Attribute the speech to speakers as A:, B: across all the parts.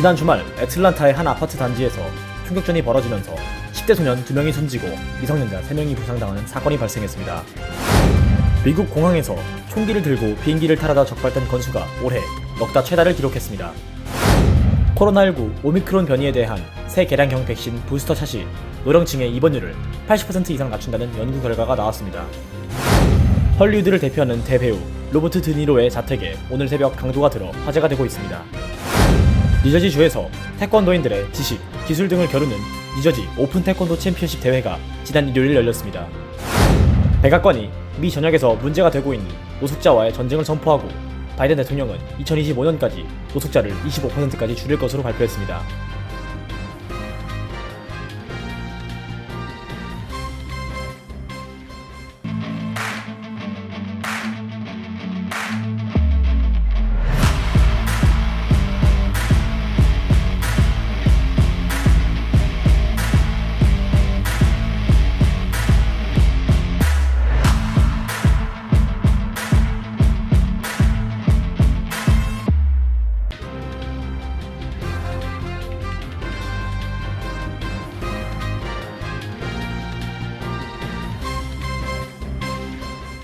A: 지난 주말 애틀란타의 한 아파트 단지에서 총격전이 벌어지면서 10대 소년 2명이 숨지고 미성년자 3명이 부상당하는 사건이 발생했습니다. 미국 공항에서 총기를 들고 비행기를 타려다 적발된 건수가 올해 넉달 최다를 기록했습니다. 코로나19 오미크론 변이에 대한 새 개량형 백신 부스터샷이 노령층의 입원율을 80% 이상 낮춘다는 연구 결과가 나왔습니다. 헐리우드를 대표하는 대배우 로버트 드니로의 자택에 오늘 새벽 강도가 들어 화제가 되고 있습니다. 뉴저지주에서 태권도인들의 지식, 기술 등을 겨루는 뉴저지 오픈 태권도 챔피언십 대회가 지난 일요일 열렸습니다. 백악관이 미 전역에서 문제가 되고 있는 노숙자와의 전쟁을 선포하고 바이든 대통령은 2025년까지 노숙자를 25%까지 줄일 것으로 발표했습니다.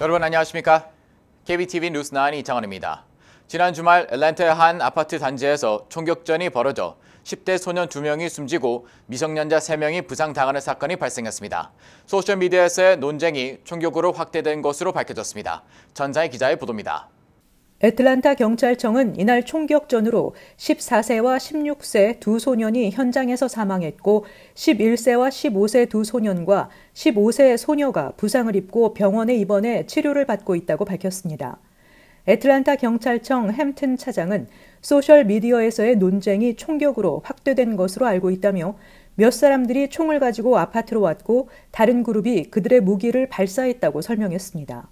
B: 여러분 안녕하십니까? KBTV 뉴스9 이창원입니다. 지난 주말 애틀랜타의 한 아파트 단지에서 총격전이 벌어져 10대 소년 2명이 숨지고 미성년자 3명이 부상당하는 사건이 발생했습니다. 소셜미디어에서의 논쟁이 총격으로 확대된 것으로 밝혀졌습니다. 전자의 기자의 보도입니다.
C: 애틀랜타 경찰청은 이날 총격전으로 14세와 16세 두 소년이 현장에서 사망했고 11세와 15세 두 소년과 15세 소녀가 부상을 입고 병원에 입원해 치료를 받고 있다고 밝혔습니다. 애틀랜타 경찰청 햄튼 차장은 소셜미디어에서의 논쟁이 총격으로 확대된 것으로 알고 있다며 몇 사람들이 총을 가지고 아파트로 왔고 다른 그룹이 그들의 무기를 발사했다고 설명했습니다.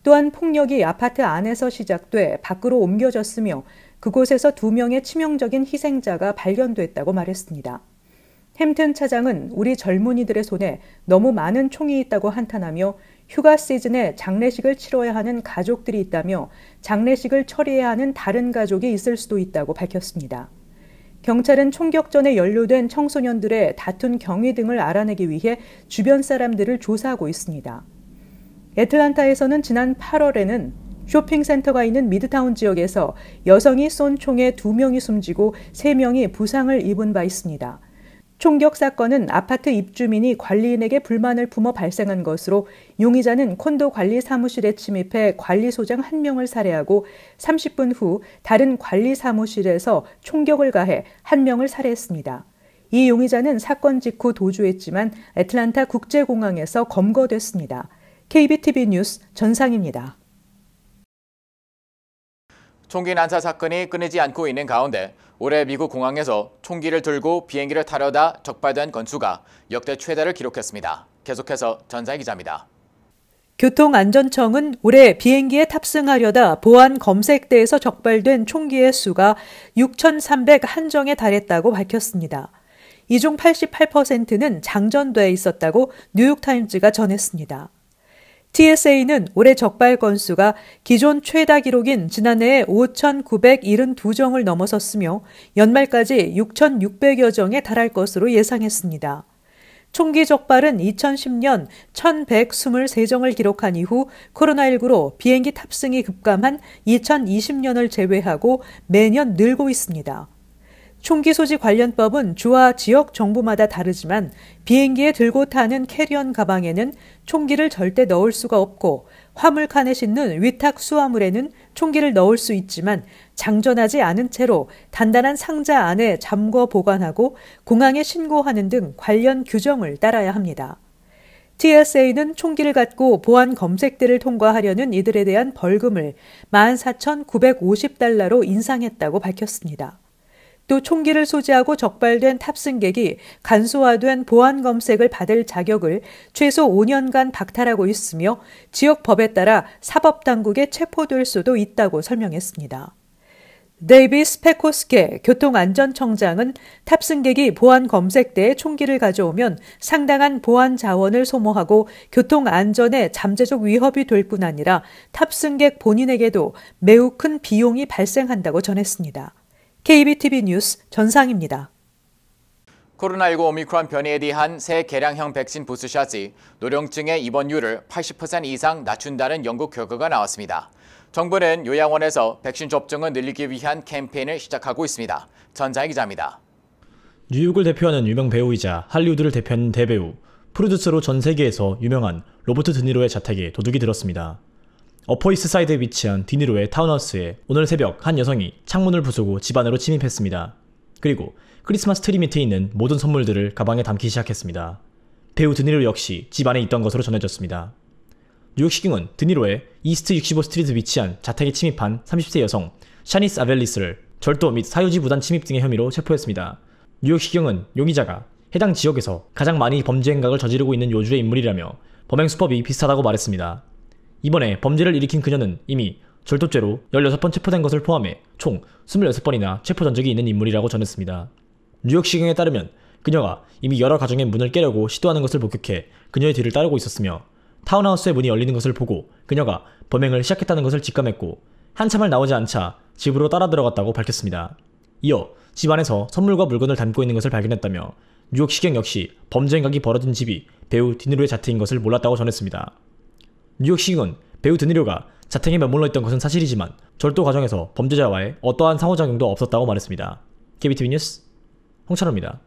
C: 또한 폭력이 아파트 안에서 시작돼 밖으로 옮겨졌으며 그곳에서 2명의 치명적인 희생자가 발견됐다고 말했습니다. 햄튼 차장은 우리 젊은이들의 손에 너무 많은 총이 있다고 한탄하며 휴가 시즌에 장례식을 치러야 하는 가족들이 있다며 장례식을 처리해야 하는 다른 가족이 있을 수도 있다고 밝혔습니다. 경찰은 총격전에 연루된 청소년들의 다툰 경위 등을 알아내기 위해 주변 사람들을 조사하고 있습니다. 애틀랜타에서는 지난 8월에는 쇼핑센터가 있는 미드타운 지역에서 여성이 쏜 총에 2명이 숨지고 3명이 부상을 입은 바 있습니다. 총격 사건은 아파트 입주민이 관리인에게 불만을 품어 발생한 것으로 용의자는 콘도 관리 사무실에 침입해 관리소장 1명을 살해하고 30분 후 다른 관리 사무실에서 총격을 가해 1명을 살해했습니다. 이 용의자는 사건 직후 도주했지만 애틀랜타 국제공항에서 검거됐습니다. KBTV 뉴스 전상입니다.
B: 총기 난사 사건이 끊이지 않고 있는 가운데 올해 미국 공항에서 총기를 들고 비행기를 타려다 적발된 건수가 역대 최다를 기록했습니다. 계속해서 전자의 기자입니다.
C: 교통안전청은 올해 비행기에 탑승하려다 보안 검색대에서 적발된 총기의 수가 6,301정에 달했다고 밝혔습니다. 이 중 88%는 장전돼 있었다고 뉴욕타임즈가 전했습니다. TSA는 올해 적발 건수가 기존 최다 기록인 지난해의 5,972정을 넘어섰으며 연말까지 6,600여 정에 달할 것으로 예상했습니다. 총기 적발은 2010년 1,123정을 기록한 이후 코로나19로 비행기 탑승이 급감한 2020년을 제외하고 매년 늘고 있습니다. 총기 소지 관련법은 주와 지역 정부마다 다르지만 비행기에 들고 타는 캐리언 가방에는 총기를 절대 넣을 수가 없고 화물칸에 싣는 위탁 수화물에는 총기를 넣을 수 있지만 장전하지 않은 채로 단단한 상자 안에 잠궈 보관하고 공항에 신고하는 등 관련 규정을 따라야 합니다. TSA는 총기를 갖고 보안 검색대를 통과하려는 이들에 대한 벌금을 14,950달러로 인상했다고 밝혔습니다. 또 총기를 소지하고 적발된 탑승객이 간소화된 보안 검색을 받을 자격을 최소 5년간 박탈하고 있으며 지역 법에 따라 사법당국에 체포될 수도 있다고 설명했습니다. 데이비스 페코스케 교통안전청장은 탑승객이 보안 검색대에 총기를 가져오면 상당한 보안 자원을 소모하고 교통안전에 잠재적 위협이 될 뿐 아니라 탑승객 본인에게도 매우 큰 비용이 발생한다고 전했습니다. KBTV 뉴스 전상입니다.
B: 코로나19 오미크론 변이에 대한 새 개량형 백신 부스샷이 노령층의 입원율을 80% 이상 낮춘다는 연구 결과가 나왔습니다. 정부는 요양원에서 백신 접종을 늘리기 위한 캠페인을 시작하고 있습니다. 전자희 기자입니다.
A: 뉴욕을 대표하는 유명 배우이자 할리우드를 대표하는 대배우, 프로듀서로 전 세계에서 유명한 로버트 드니로의 자택에 도둑이 들었습니다. 어퍼 이스트 사이드에 위치한 디니로의 타운하우스에 오늘 새벽 한 여성이 창문을 부수고 집 안으로 침입했습니다. 그리고 크리스마스 트리 밑에 있는 모든 선물들을 가방에 담기 시작했습니다. 배우 드니로 역시 집 안에 있던 것으로 전해졌습니다. 뉴욕시경은 드니로의 이스트 65 스트리트 위치한 자택에 침입한 30세 여성 샤니스 아벨리스를 절도 및 사유지 무단 침입 등의 혐의로 체포했습니다. 뉴욕시경은 용의자가 해당 지역에서 가장 많이 범죄 행각을 저지르고 있는 요주의 인물이라며 범행 수법이 비슷하다고 말했습니다. 이번에 범죄를 일으킨 그녀는 이미 절도죄로 16번 체포된 것을 포함해 총 26번이나 체포 전적이 있는 인물이라고 전했습니다. 뉴욕시경에 따르면 그녀가 이미 여러 가정의 문을 깨려고 시도하는 것을 목격해 그녀의 뒤를 따르고 있었으며 타운하우스의 문이 열리는 것을 보고 그녀가 범행을 시작했다는 것을 직감했고 한참을 나오지 않자 집으로 따라 들어갔다고 밝혔습니다. 이어 집 안에서 선물과 물건을 담고 있는 것을 발견했다며 뉴욕시경 역시 범죄 행각이 벌어진 집이 배우 드니로의 자택인 것을 몰랐다고 전했습니다. 뉴욕시경은 배우 드니로가 자택에 머물러 있던 것은 사실이지만 절도 과정에서 범죄자와의 어떠한 상호작용도 없었다고 말했습니다. KBTV 뉴스 홍찬호입니다.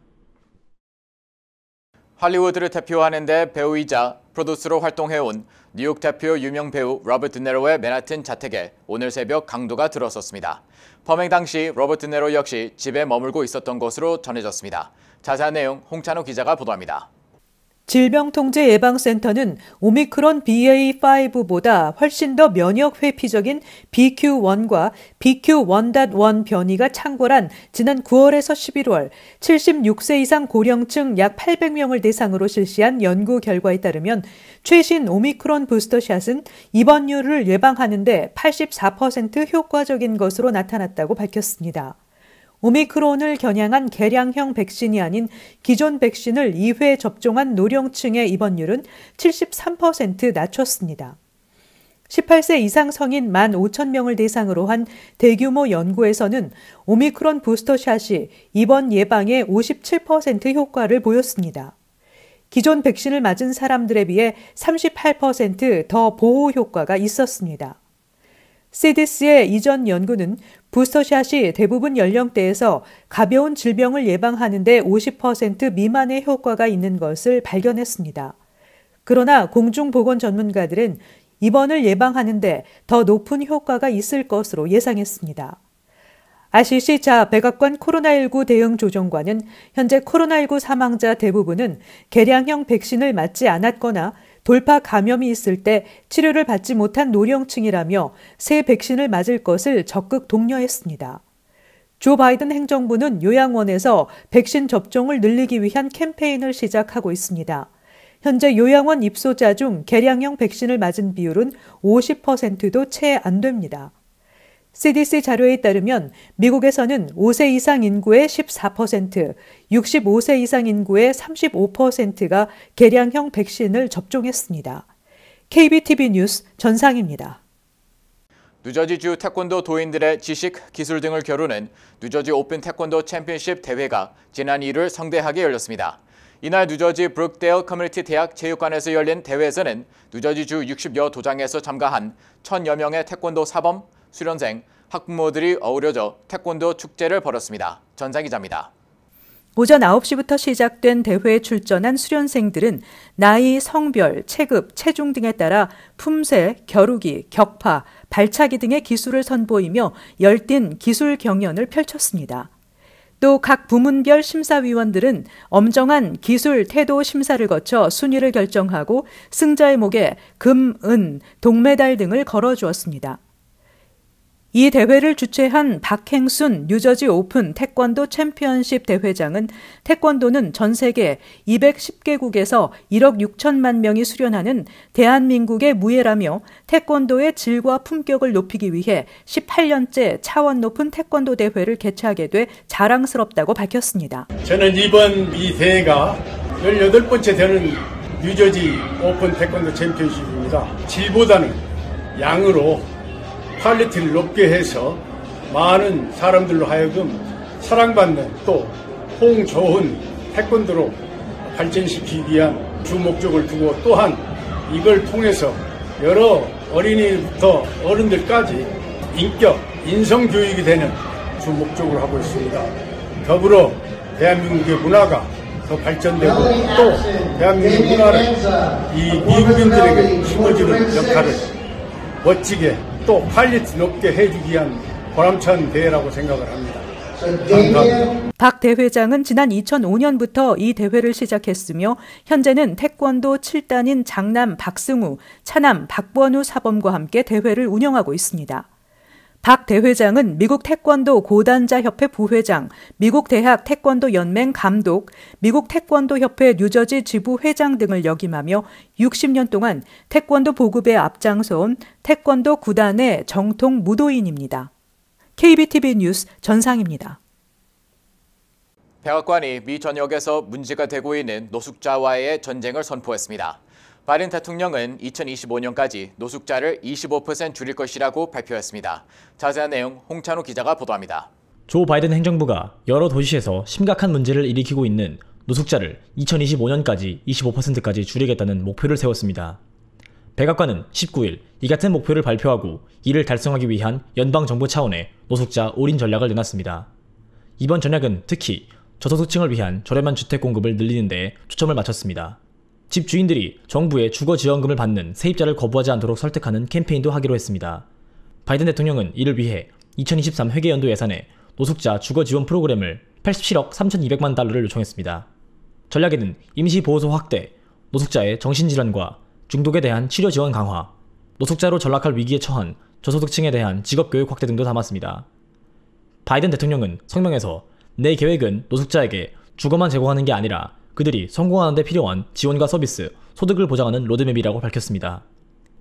B: 할리우드를 대표하는 데 배우이자 프로듀서로 활동해온 뉴욕 대표 유명 배우 로버트 드니로의 맨하튼 자택에 오늘 새벽 강도가 들어섰습니다. 범행 당시 로버트 드니로 역시 집에 머물고 있었던 것으로 전해졌습니다. 자세한 내용 홍찬호 기자가 보도합니다.
C: 질병통제예방센터는 오미크론 BA.5보다 훨씬 더 면역 회피적인 BQ.1과 BQ.1.1 변이가 창궐한 지난 9월에서 11월 76세 이상 고령층 약 800명을 대상으로 실시한 연구 결과에 따르면 최신 오미크론 부스터샷은 입원율을 예방하는 데 84% 효과적인 것으로 나타났다고 밝혔습니다. 오미크론을 겨냥한 개량형 백신이 아닌 기존 백신을 2회 접종한 노령층의 입원율은 73% 낮췄습니다. 18세 이상 성인 15,000명을 대상으로 한 대규모 연구에서는 오미크론 부스터샷이 입원 예방에 57% 효과를 보였습니다. 기존 백신을 맞은 사람들에 비해 38% 더 보호 효과가 있었습니다. CDC의 이전 연구는 부스터샷이 대부분 연령대에서 가벼운 질병을 예방하는 데 50% 미만의 효과가 있는 것을 발견했습니다. 그러나 공중보건 전문가들은 입원을 예방하는 데 더 높은 효과가 있을 것으로 예상했습니다. RCC 자 백악관 코로나19 대응 조정관은 현재 코로나19 사망자 대부분은 개량형 백신을 맞지 않았거나 돌파 감염이 있을 때 치료를 받지 못한 노령층이라며 새 백신을 맞을 것을 적극 독려했습니다. 조 바이든 행정부는 요양원에서 백신 접종을 늘리기 위한 캠페인을 시작하고 있습니다. 현재 요양원 입소자 중 개량형 백신을 맞은 비율은 50%도 채 안 됩니다. CDC 자료에 따르면 미국에서는 5세 이상 인구의 14%, 65세 이상 인구의 35%가 개량형 백신을 접종했습니다. KBTV 뉴스 전상입니다.
B: 뉴저지주 태권도 도인들의 지식, 기술 등을 겨루는 뉴저지 오픈 태권도 챔피언십 대회가 지난 1일 성대하게 열렸습니다. 이날 뉴저지 브룩데일 커뮤니티 대학 체육관에서 열린 대회에서는 뉴저지주 60여 도장에서 참가한 1,000여 명의 태권도 사범, 수련생, 학부모들이 어우러져 태권도 축제를 벌였습니다. 전상 기자입니다.
C: 오전 9시부터 시작된 대회에 출전한 수련생들은 나이, 성별, 체급, 체중 등에 따라 품새, 겨루기, 격파, 발차기 등의 기술을 선보이며 열띤 기술 경연을 펼쳤습니다. 또 각 부문별 심사위원들은 엄정한 기술 태도 심사를 거쳐 순위를 결정하고 승자의 목에 금, 은, 동메달 등을 걸어주었습니다. 이 대회를 주최한 박행순 뉴저지 오픈 태권도 챔피언십 대회장은 태권도는 전 세계 210개국에서 1억 6천만 명이 수련하는 대한민국의 무예라며 태권도의 질과 품격을 높이기 위해 18년째 차원 높은 태권도 대회를 개최하게 돼 자랑스럽다고 밝혔습니다.
D: 저는 이번 이 대회가 18번째 되는 뉴저지 오픈 태권도 챔피언십입니다. 질보다는 양으로 퀄리티를 높게 해서 많은 사람들로 하여금 사랑받는 또 호응 좋은 태권도로 발전시키기 위한 주 목적을 두고 또한 이걸 통해서 여러 어린이부터 어른들까지 인격, 인성교육이 되는 주 목적으로 하고 있습니다. 더불어 대한민국의 문화가 더 발전되고 또 대한민국 문화를 이 미국인들에게 심어주는 역할을 멋지게 또 퀄리티 높게 해주기 위한 보람찬 대회라고 생각을 합니다. 감사합니다.
C: 박 대회장은 지난 2005년부터 이 대회를 시작했으며 현재는 태권도 7단인 장남 박승우, 차남 박권우 사범과 함께 대회를 운영하고 있습니다. 박 대회장은 미국 태권도 고단자 협회 부회장, 미국 대학 태권도 연맹 감독, 미국 태권도 협회 뉴저지 지부 회장 등을 역임하며 60년 동안 태권도 보급에 앞장서온 태권도 구단의 정통 무도인입니다. KBTV 뉴스 전상입니다.
B: 백악관이 미 전역에서 문제가 되고 있는 노숙자와의 전쟁을 선포했습니다. 바이든 대통령은 2025년까지 노숙자를 25% 줄일 것이라고 발표했습니다. 자세한 내용 홍찬호 기자가 보도합니다.
A: 조 바이든 행정부가 여러 도시에서 심각한 문제를 일으키고 있는 노숙자를 2025년까지 25%까지 줄이겠다는 목표를 세웠습니다. 백악관은 19일 이 같은 목표를 발표하고 이를 달성하기 위한 연방정부 차원의 노숙자 올인 전략을 내놨습니다. 이번 전략은 특히 저소득층을 위한 저렴한 주택 공급을 늘리는 데 초점을 맞췄습니다. 집주인들이 정부의 주거지원금을 받는 세입자를 거부하지 않도록 설득하는 캠페인도 하기로 했습니다. 바이든 대통령은 이를 위해 2023 회계연도 예산에 노숙자 주거지원 프로그램을 87억 3,200만 달러를 요청했습니다. 전략에는 임시보호소 확대, 노숙자의 정신질환과 중독에 대한 치료 지원 강화, 노숙자로 전락할 위기에 처한 저소득층에 대한 직업교육 확대 등도 담았습니다. 바이든 대통령은 성명에서 내 계획은 노숙자에게 주거만 제공하는 게 아니라 그들이 성공하는 데 필요한 지원과 서비스, 소득을 보장하는 로드맵이라고 밝혔습니다.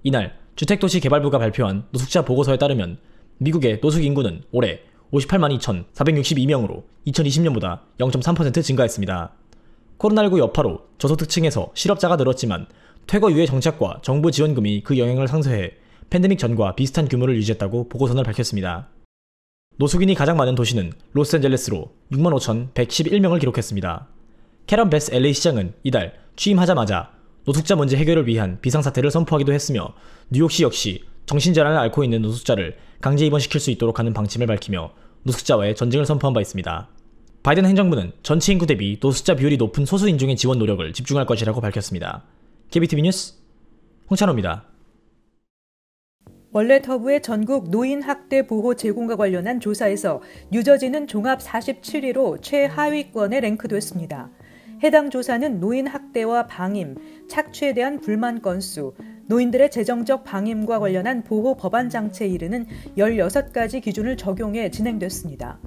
A: 이날 주택도시개발부가 발표한 노숙자 보고서에 따르면 미국의 노숙 인구는 올해 58만 2,462명으로 2020년보다 0.3% 증가했습니다. 코로나19 여파로 저소득층에서 실업자가 늘었지만 퇴거 이후의 정책과 정부 지원금이 그 영향을 상쇄해 팬데믹 전과 비슷한 규모를 유지했다고 보고서는 밝혔습니다. 노숙인이 가장 많은 도시는 로스앤젤레스로 65,111명을 기록했습니다. 캐런 베스 LA 시장은 이달 취임하자마자 노숙자 문제 해결을 위한 비상사태를 선포하기도 했으며 뉴욕시 역시 정신질환을 앓고 있는 노숙자를 강제 입원시킬 수 있도록 하는 방침을 밝히며 노숙자와의 전쟁을 선포한 바 있습니다. 바이든 행정부는 전체 인구 대비 노숙자 비율이 높은 소수인종의 지원 노력을 집중할 것이라고 밝혔습니다. KBTV 뉴스 홍찬호입니다.
C: 원래터부의 전국 노인학대 보호 제공과 관련한 조사에서 뉴저지는 종합 47위로 최하위권에 랭크됐습니다. 해당 조사는 노인 학대와 방임, 착취에 대한 불만 건수, 노인들의 재정적 방임과 관련한 보호 법안 장치에 이르는 16가지 기준을 적용해 진행됐습니다.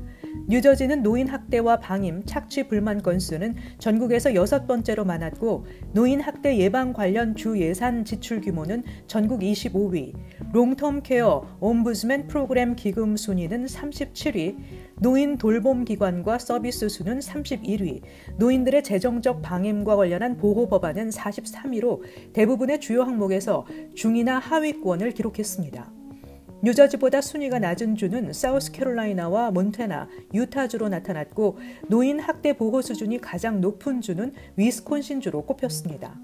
C: 뉴저지는 노인 학대와 방임, 착취 불만 건수는 전국에서 6번째로 많았고 노인 학대 예방 관련 주 예산 지출 규모는 전국 25위, 롱텀 케어 옴부즈맨 프로그램 기금 순위는 37위, 노인 돌봄 기관과 서비스 수는 31위, 노인들의 재정적 방임과 관련한 보호 법안은 43위로 대부분의 주요 항목에서 중위나 하위권을 기록했습니다. 뉴저지보다 순위가 낮은 주는 사우스캐롤라이나와 몬태나, 유타주로 나타났고 노인 학대 보호 수준이 가장 높은 주는 위스콘신주로 꼽혔습니다.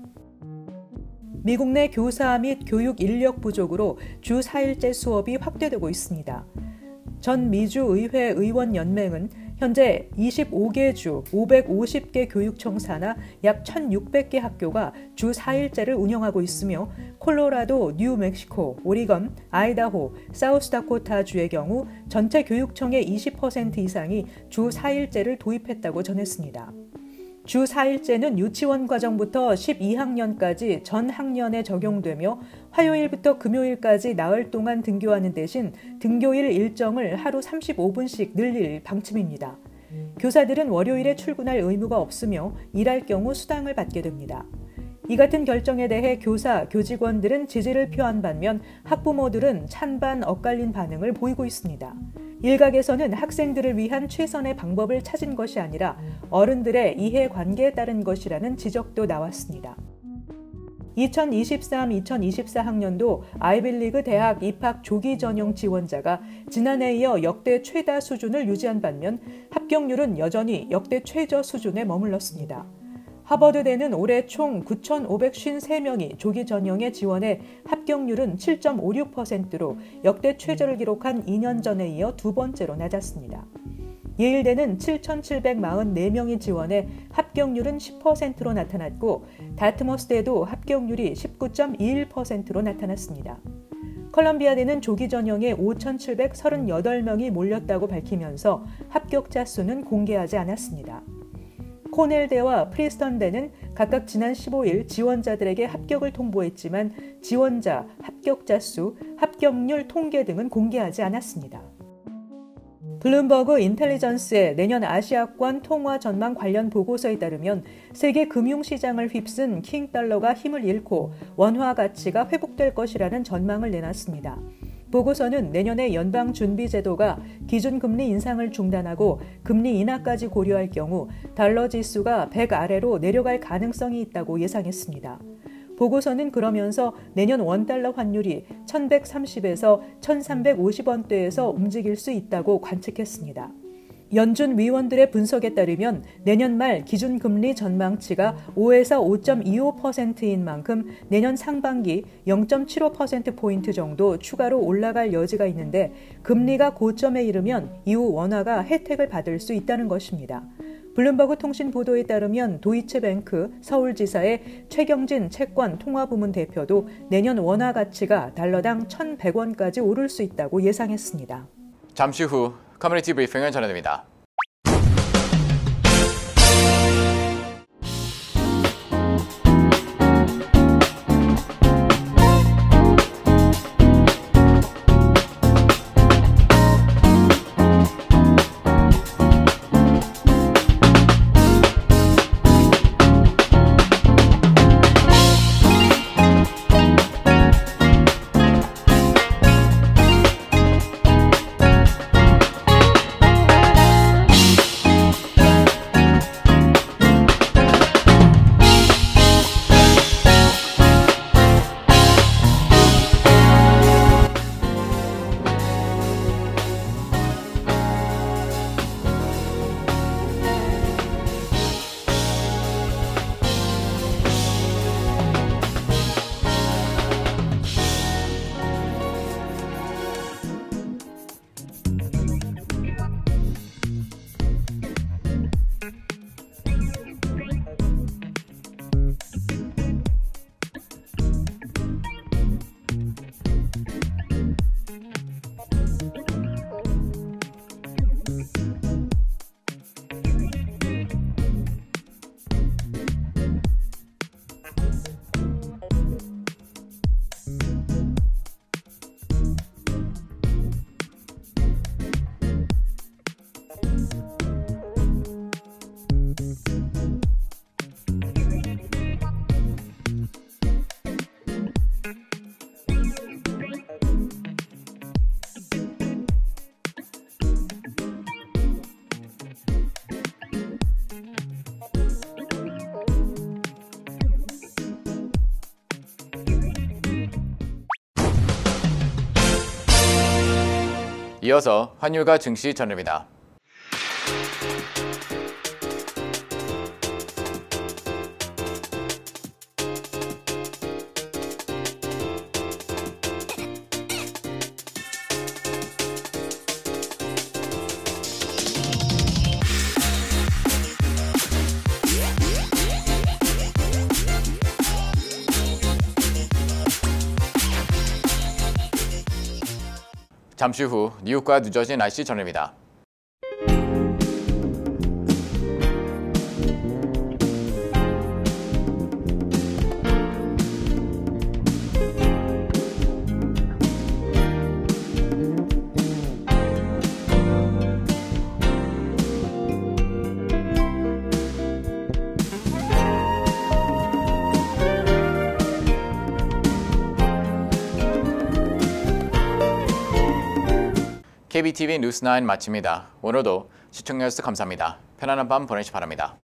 C: 미국 내 교사 및 교육 인력 부족으로 주 4일제 수업이 확대되고 있습니다. 전 미주 의회 의원 연맹은 현재 25개 주 550개 교육청 산하 약 1,600개 학교가 주 4일제를 운영하고 있으며 콜로라도, 뉴멕시코, 오리건, 아이다호, 사우스다코타주의 경우 전체 교육청의 20% 이상이 주 4일제를 도입했다고 전했습니다. 주 4일제는 유치원 과정부터 12학년까지 전 학년에 적용되며 화요일부터 금요일까지 나흘 동안 등교하는 대신 등교일 일정을 하루 35분씩 늘릴 방침입니다. 교사들은 월요일에 출근할 의무가 없으며 일할 경우 수당을 받게 됩니다. 이 같은 결정에 대해 교사, 교직원들은 지지를 표한 반면 학부모들은 찬반 엇갈린 반응을 보이고 있습니다. 일각에서는 학생들을 위한 최선의 방법을 찾은 것이 아니라 어른들의 이해관계에 따른 것이라는 지적도 나왔습니다. 2023-2024 학년도 아이비리그 대학 입학 조기 전형 지원자가 지난해에 이어 역대 최다 수준을 유지한 반면 합격률은 여전히 역대 최저 수준에 머물렀습니다. 하버드대는 올해 총 9,553명이 조기 전형에 지원해 합격률은 7.56%로 역대 최저를 기록한 2년 전에 이어 두 번째로 낮았습니다. 예일대는 7,744명이 지원해 합격률은 10%로 나타났고 다트머스대도 합격률이 19.21%로 나타났습니다. 컬럼비아대는 조기 전형에 5,738명이 몰렸다고 밝히면서 합격자 수는 공개하지 않았습니다. 코넬대와 프리스턴대는 각각 지난 15일 지원자들에게 합격을 통보했지만 지원자, 합격자 수, 합격률 통계 등은 공개하지 않았습니다. 블룸버그 인텔리전스의 내년 아시아권 통화 전망 관련 보고서에 따르면 세계 금융시장을 휩쓴 킹달러가 힘을 잃고 원화 가치가 회복될 것이라는 전망을 내놨습니다. 보고서는 내년에 연방준비제도가 기준금리 인상을 중단하고 금리 인하까지 고려할 경우 달러 지수가 100 아래로 내려갈 가능성이 있다고 예상했습니다. 보고서는 그러면서 내년 원달러 환율이 1130에서 1350원대에서 움직일 수 있다고 관측했습니다. 연준 위원들의 분석에 따르면 내년 말 기준금리 전망치가 5에서 5.25%인 만큼 내년 상반기 0.75%포인트 정도 추가로 올라갈 여지가 있는데 금리가 고점에 이르면 이후 원화가 혜택을 받을 수 있다는 것입니다. 블룸버그 통신 보도에 따르면 도이체뱅크 서울지사의 최경진 채권 통화부문 대표도 내년 원화 가치가 달러당 1,100원까지 오를 수 있다고 예상했습니다.
B: 잠시 후 커뮤니티 브리핑을 전해드립니다. 이어서 환율과 증시 전해드립니다. 잠시 후 뉴욕과 뉴저지 날씨 전해드립니다. KBTV 뉴스9 마칩니다. 오늘도 시청해주셔서 감사합니다. 편안한 밤 보내시기 바랍니다.